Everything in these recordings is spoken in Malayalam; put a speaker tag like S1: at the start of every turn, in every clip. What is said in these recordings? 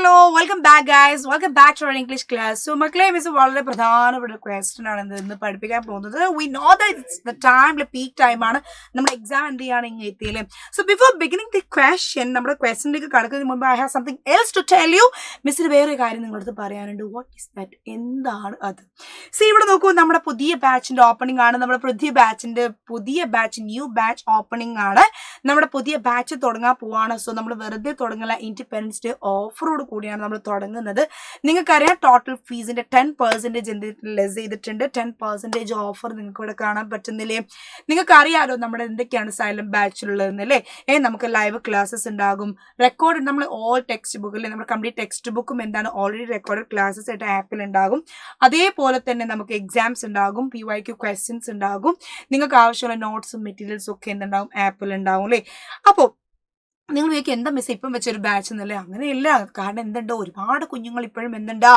S1: Hello, welcome back guys. Welcome back to our English class. So മക്കളെ മിസ് വളരെ പ്രധാനപ്പെട്ട ക്വസ്റ്റ്യൻ ആണ് ഇന്ന് പഠിപ്പിക്കാൻ പോകുന്നത്. We know that it's the time, the peak time ആണ് നമ്മുടെ എക്സാം എന്ത് ചെയ്യാണ് ഇങ്ങനെ എത്തിയില്ലേ. So before beginning the question, നമ്മുടെ ക്വസ്റ്റ്യനിലേക്ക് കടക്കുന്നതിന് മുമ്പ് I have something else to tell you. മിസ്സിന് വേറെ കാര്യം നിങ്ങളടുത്ത് പറയാനുണ്ട്. What is that? എന്താണ് അത്? സി ഇവിടെ നോക്കൂ, നമ്മുടെ പുതിയ ബാച്ചിന്റെ ഓപ്പണിംഗ് ആണ്. നമ്മുടെ പുതിയ ബാച്ച് ന്യൂ ബാച്ച് ഓപ്പണിംഗ് ആണ്. നമ്മുടെ പുതിയ ബാച്ച് തുടങ്ങാൻ പോവാണ്. സോ നമ്മൾ വെറുതെ തുടങ്ങല, ഇൻഡിപെൻഡൻസ് ഡേ ഓഫറോട് കൂടിയാണ് നമ്മൾ തുടങ്ങുന്നത്. നിങ്ങൾക്കറിയാം ടോട്ടൽ ഫീസിന്റെ 10% ലെസ് ചെയ്തിട്ടുണ്ട്. 10% ഓഫർ നിങ്ങൾക്ക് ഇവിടെ കാണാൻ പറ്റുന്നില്ലേ? നിങ്ങൾക്ക് അറിയാലോ നമ്മുടെ എന്തൊക്കെയാണ് സൈലന്റ് ബാച്ചിലുള്ളതെന്നല്ലേ. നമുക്ക് ലൈവ് ക്ലാസ്സസ് ഉണ്ടാകും, റെക്കോർഡ് നമ്മൾ ഓൾ ടെക്സ്റ്റ് ബുക്ക് അല്ലെ, നമ്മുടെ കംപ്ലീറ്റ് ടെക്സ്റ്റ് ബുക്കും എന്താണ് ഓൾറെഡി റെക്കോർഡ് ക്ലാസ്സസ് ആയിട്ട് ആപ്പിൽ ഉണ്ടാകും. അതേപോലെ തന്നെ നമുക്ക് എക്സാംസ് ഉണ്ടാകും, PYQ ക്വസ്റ്റ്യൻസ് ഉണ്ടാകും, നിങ്ങൾക്ക് ആവശ്യമുള്ള നോട്ട്സും മെറ്റീരിയൽസും ഒക്കെ എന്തുണ്ടാവും ആപ്പിൽ ഉണ്ടാവും അല്ലേ. അപ്പോൾ നിങ്ങൾ വിചാരിക്കും എന്താ മിസ് ഇപ്പം വെച്ചൊരു ബാച്ച് എന്നല്ലേ? അങ്ങനെയല്ല. കാരണം എന്തുണ്ടോ, ഒരുപാട് കുഞ്ഞുങ്ങൾ ഇപ്പോഴും എന്തുണ്ടാ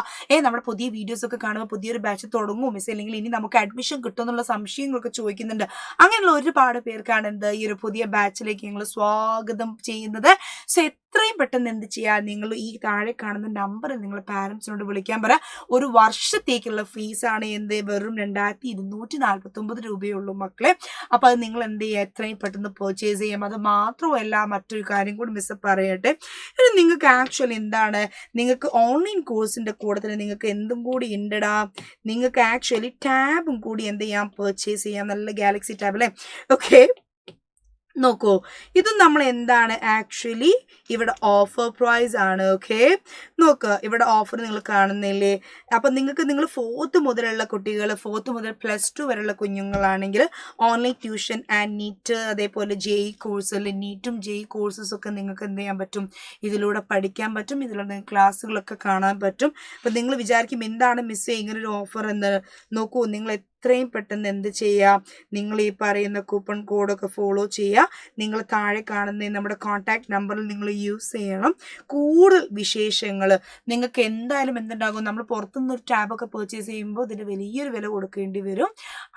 S1: നമ്മുടെ പുതിയ വീഡിയോസ് ഒക്കെ കാണുമ്പോൾ പുതിയൊരു ബാച്ച് തുടങ്ങും മിസ്, അല്ലെങ്കിൽ ഇനി നമുക്ക് അഡ്മിഷൻ കിട്ടും എന്നുള്ള സംശയങ്ങളൊക്കെ ചോദിക്കുന്നുണ്ട്. അങ്ങനെയുള്ള ഒരുപാട് പേർക്കാണ് ഈ ഒരു പുതിയ ബാച്ചിലേക്ക് ഞങ്ങൾ സ്വാഗതം ചെയ്യുന്നത്. സോ എത്രയും പെട്ടെന്ന് എന്ത് ചെയ്യുക, നിങ്ങൾ ഈ താഴെ കാണുന്ന നമ്പറിൽ നിങ്ങൾ പാരൻസിനോട് വിളിക്കാൻ പറ. ഒരു വർഷത്തേക്കുള്ള ഫീസാണ് വെറും 2249 രൂപയുള്ളൂ മക്കളെ. അപ്പോൾ അത് നിങ്ങൾ എന്ത് ചെയ്യുക, എത്രയും പെട്ടെന്ന് പർച്ചേസ് ചെയ്യാം. അത് മാത്രമല്ല, മറ്റൊരു കാര്യം കൂടി മിസ് പറയട്ടെ. നിങ്ങൾക്ക് ആക്ച്വലി എന്താണ്, നിങ്ങൾക്ക് ഓൺലൈൻ കോഴ്സിന്റെ കൂടെ തന്നെ നിങ്ങൾക്ക് എന്തും കൂടി ഉണ്ടടാ, നിങ്ങൾക്ക് ആക്ച്വലി ടാബും കൂടി എന്ത് ചെയ്യാം, പർച്ചേസ് ചെയ്യാം. നല്ല ഗാലക്സി ടാബ് അല്ലേ. ഓക്കെ, നോക്കൂ, ഇത് നമ്മൾ എന്താണ് ആക്ച്വലി ഇവിടെ ഓഫർ പ്രൈസ് ആണ്. ഓക്കെ, നോക്കുക ഇവിടെ ഓഫർ നിങ്ങൾ കാണുന്നില്ലേ. അപ്പം നിങ്ങൾ 4th മുതലുള്ള കുട്ടികൾ, 4th മുതൽ +2 വരെയുള്ള കുഞ്ഞുങ്ങളാണെങ്കിൽ ഓൺലൈൻ ട്യൂഷൻ ആൻഡ് നീറ്റ്, അതേപോലെ JEE കോഴ്സ് അല്ലെ, നീറ്റും JEE കോഴ്സസ് ഒക്കെ നിങ്ങൾക്ക് എന്ത് ചെയ്യാൻ പറ്റും, ഇതിലൂടെ പഠിക്കാൻ പറ്റും, ഇതിലൂടെ ക്ലാസ്സുകളൊക്കെ കാണാൻ പറ്റും. അപ്പം നിങ്ങൾ വിചാരിക്കും എന്താണ് മിസ് ഇങ്ങനൊരു ഓഫർ എന്ന്. നോക്കൂ, നിങ്ങൾ എത്രയും പെട്ടെന്ന് എന്ത് ചെയ്യുക, നിങ്ങൾ ഈ പറയുന്ന കൂപ്പൺ കോഡൊക്കെ ഫോളോ ചെയ്യുക. നിങ്ങൾ താഴെ കാണുന്ന നമ്മുടെ കോൺടാക്ട് നമ്പറിൽ നിങ്ങൾ യൂസ് ചെയ്യണം. കൂടുതൽ വിശേഷങ്ങൾ നിങ്ങൾക്ക് എന്തായാലും എന്തുണ്ടാകും, നമ്മൾ പുറത്തുനിന്ന് ഒരു ടാബൊക്കെ പർച്ചേസ് ചെയ്യുമ്പോൾ ഇതിന് വലിയൊരു വില കൊടുക്കേണ്ടി വരും.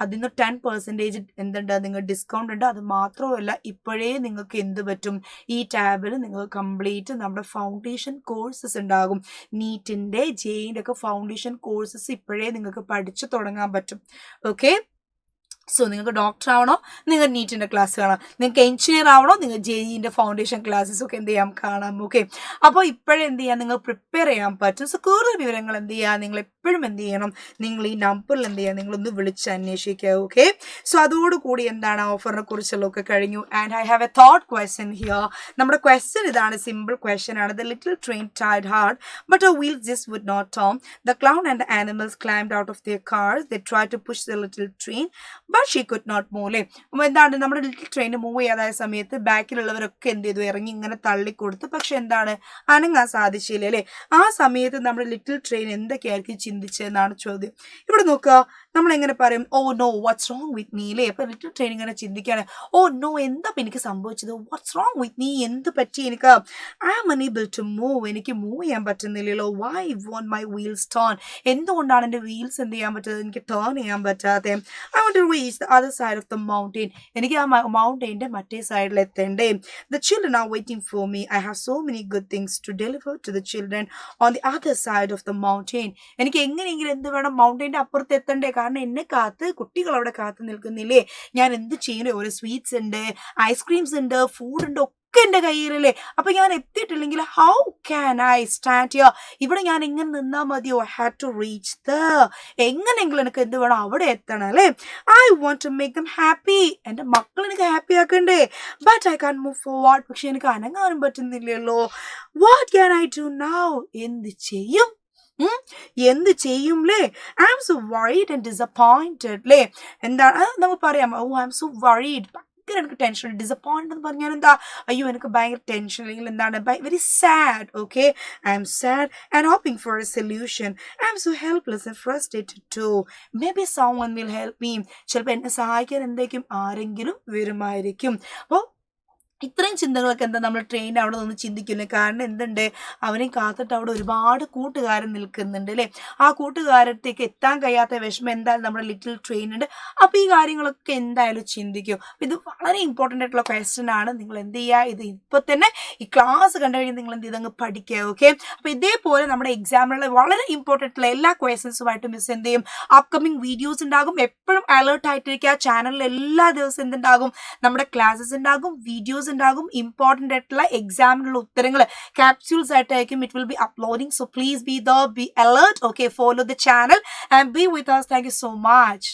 S1: അതിന് 10% എന്തുണ്ട്, നിങ്ങൾ ഡിസ്കൗണ്ട് ഉണ്ട്. അത് മാത്രമല്ല, ഇപ്പോഴേ നിങ്ങൾക്ക് എന്ത് പറ്റും, ഈ ടാബിൽ നിങ്ങൾക്ക് കംപ്ലീറ്റ് നമ്മുടെ ഫൗണ്ടേഷൻ കോഴ്സസ് ഉണ്ടാകും. നീറ്റിൻ്റെ JEEൻ്റെ ഒക്കെ ഫൗണ്ടേഷൻ കോഴ്സസ് ഇപ്പോഴേ നിങ്ങൾക്ക് പഠിച്ചു തുടങ്ങാൻ പറ്റും. ഓക്കെ, സോ നിങ്ങൾക്ക് ഡോക്ടർ ആവണോ, നിങ്ങൾ നീറ്റിൻ്റെ ക്ലാസ് കാണാം. നിങ്ങൾക്ക് എഞ്ചിനീയർ ആവണോ, നിങ്ങൾ JEEൻ്റെ ഫൗണ്ടേഷൻ ക്ലാസ്സസ് ഒക്കെ എന്ത് ചെയ്യാം, കാണാം. ഓക്കെ, അപ്പോൾ ഇപ്പോഴും എന്ത് ചെയ്യാം, നിങ്ങൾ പ്രിപ്പയർ ചെയ്യാൻ പറ്റും. സോ കൂടുതൽ വിവരങ്ങൾ എന്ത് ചെയ്യുക, നിങ്ങൾ എപ്പോഴും എന്ത് ചെയ്യണം, നിങ്ങൾ ഈ നമ്പറിൽ എന്ത് ചെയ്യുക, നിങ്ങളൊന്ന് വിളിച്ച് അന്വേഷിക്കുക. ഓക്കെ, സോ അതോടുകൂടി എന്താണ് ഓഫറിനെ കുറിച്ചുള്ളതൊക്കെ കഴിഞ്ഞു. And I have A thought question here. നമ്മുടെ ക്വസ്റ്റ്യൻ ഇതാണ്, സിമ്പിൾ ക്വസ്റ്റ്യൻ ആണ്. The little train tried hard, but her wheels just would not turn. The clown and the animals climbed out of their cars. They tried to push the little train, but she could not move. അല്ലേ, എന്താണ് നമ്മുടെ ലിറ്റിൽ ട്രെയിൻ മൂവ് ചെയ്യാതായ സമയത്ത് ബാക്കിലുള്ളവരൊക്കെ എന്ത് ചെയ്തു, ഇറങ്ങി ഇങ്ങനെ തള്ളിക്കൊടുത്തു. പക്ഷെ എന്താണ്, അനങ്ങാൻ സാധിച്ചില്ല അല്ലേ. ആ സമയത്ത് നമ്മുടെ ലിറ്റിൽ ട്രെയിൻ എന്തൊക്കെയായിരിക്കും ചിന്തിച്ചതെന്നാണ് ചോദ്യം. ഇവിടെ നോക്കുക, നമ്മൾ എങ്ങനെ പറയും, oh no what's wrong with me അല്ലേ. അപ്പൊ ലിറ്റിൽ ട്രെയിൻ ഇങ്ങനെ ചിന്തിക്കുകയാണ്, ഓ നോ എന്താ എനിക്ക് സംഭവിച്ചത്, വാട്ട്സ് റോങ് വിത്ത് മീ, എന്ത് പറ്റി എനിക്ക്, I am unable to move, എനിക്ക് മൂവ് ചെയ്യാൻ പറ്റുന്നില്ലല്ലോ. Why won't my wheels turn, എന്തുകൊണ്ടാണ് എൻ്റെ വീൽസ് എന്ത് ചെയ്യാൻ പറ്റാതെ, എനിക്ക് ടേൺ ചെയ്യാൻ പറ്റാതെ. I want to reach the other side of the mountain, എനിക്ക് ആ മൗണ്ടെയിൻ്റെ മറ്റേ സൈഡിൽ എത്തേണ്ടേ. The children are waiting for me, I have so many good things to deliver to the children on the other side of the mountain. എനിക്ക് എങ്ങനെയെങ്കിലും എന്ത് വേണം, മൗണ്ടെയിൻ്റെ അപ്പുറത്ത് എത്തണ്ടേ, കാരണം എന്നെ കാത്ത് കുട്ടികൾ അവിടെ കാത്തു നിൽക്കുന്നില്ലേ. ഞാൻ എന്ത് ചെയ്യുന്നു, ഓരോ സ്വീറ്റ്സ് ഉണ്ട്, ഐസ്ക്രീംസ് ഉണ്ട്, ഫുഡ് ഉണ്ട്, ഒക്കെ എൻ്റെ കയ്യിലല്ലേ. അപ്പൊ ഞാൻ എത്തിയിട്ടില്ലെങ്കിൽ how can I stand here, ഇവിടെ ഞാൻ എങ്ങനെ നിന്നാൽ മതിയോ. I have to reach there, എങ്ങനെയെങ്കിലും എനിക്ക് എന്ത് വേണം, അവിടെ എത്തണം അല്ലേ. I want to make them happy, എൻ്റെ മക്കൾ എനിക്ക് ഹാപ്പി ആക്കണ്ടേ. But I can move forward, പക്ഷെ എനിക്ക് അനങ്ങാനും പറ്റുന്നില്ലല്ലോ. What can I do now, എന്ത് ചെയ്യും, എന്ത് ചെയ്യും അല്ലേ. I am so worried and disappointed അല്ലേ. എന്താണ് നമുക്ക് പറയാം, oh I am so worried, ഭയങ്കര എനിക്ക് ടെൻഷൻ. ഡിസപ്പോയിന്റ് എന്ന് പറഞ്ഞാൽ എന്താ, അയ്യോ എനിക്ക് ഭയങ്കര ടെൻഷൻ, അല്ലെങ്കിൽ എന്താണ് very sad. Okay, I am sad and hoping for a solution. I am so helpless and frustrated too. Maybe someone will help me. ചിലപ്പോൾ എന്നെ സഹായിക്കാൻ എന്തെങ്കിലും ആരെങ്കിലും വരുമായിരിക്കും. അപ്പോൾ ഇത്രയും ചിന്തകളൊക്കെ എന്താ നമ്മൾ ട്രെയിൻ അവിടെ നിന്ന് ചിന്തിക്കുന്നത്. കാരണം എന്തുണ്ട്, അവനെ കാത്തിട്ട് അവിടെ ഒരുപാട് കൂട്ടുകാരൻ നിൽക്കുന്നുണ്ട് അല്ലേ. ആ കൂട്ടുകാരത്തേക്ക് എത്താൻ കഴിയാത്ത വിഷമം എന്തായാലും നമ്മുടെ ലിറ്റിൽ ട്രെയിൻ ഉണ്ട്. അപ്പോൾ ഈ കാര്യങ്ങളൊക്കെ എന്തായാലും ചിന്തിക്കും. ഇത് വളരെ ഇമ്പോർട്ടൻ്റ് ആയിട്ടുള്ള ക്വസ്റ്റ്യൻ ആണ്. നിങ്ങൾ എന്ത് ചെയ്യുക, ഇത് ഇപ്പോൾ തന്നെ ഈ ക്ലാസ് കണ്ടു കഴിഞ്ഞാൽ നിങ്ങൾ എന്ത് ചെയ്തങ്ങ് പഠിക്കുക. ഓക്കെ, അപ്പോൾ ഇതേപോലെ നമ്മുടെ എക്സാമിനുള്ള വളരെ ഇമ്പോർട്ടൻ്റ് ആയിട്ടുള്ള എല്ലാ ക്വസ്റ്റ്യൻസുമായിട്ട് മിസ് എന്ത് ചെയ്യും, അപ്കമിങ് വീഡിയോസ് ഉണ്ടാകും. എപ്പോഴും അലേർട്ട് ആയിട്ടിരിക്കുക. ചാനലിൽ എല്ലാ ദിവസവും എന്തുണ്ടാകും, നമ്മുടെ ക്ലാസ്സസ് ഉണ്ടാകും, വീഡിയോസ് ഉണ്ടാകും. ഇമ്പോർട്ടൻ്റ് ആയിട്ടുള്ള എക്സാമിനുള്ള ഉത്തരങ്ങൾ capsules ആയിട്ടായിരിക്കും it will be uploading. So please be alert. Okay, follow the channel and be with us. Thank you so much.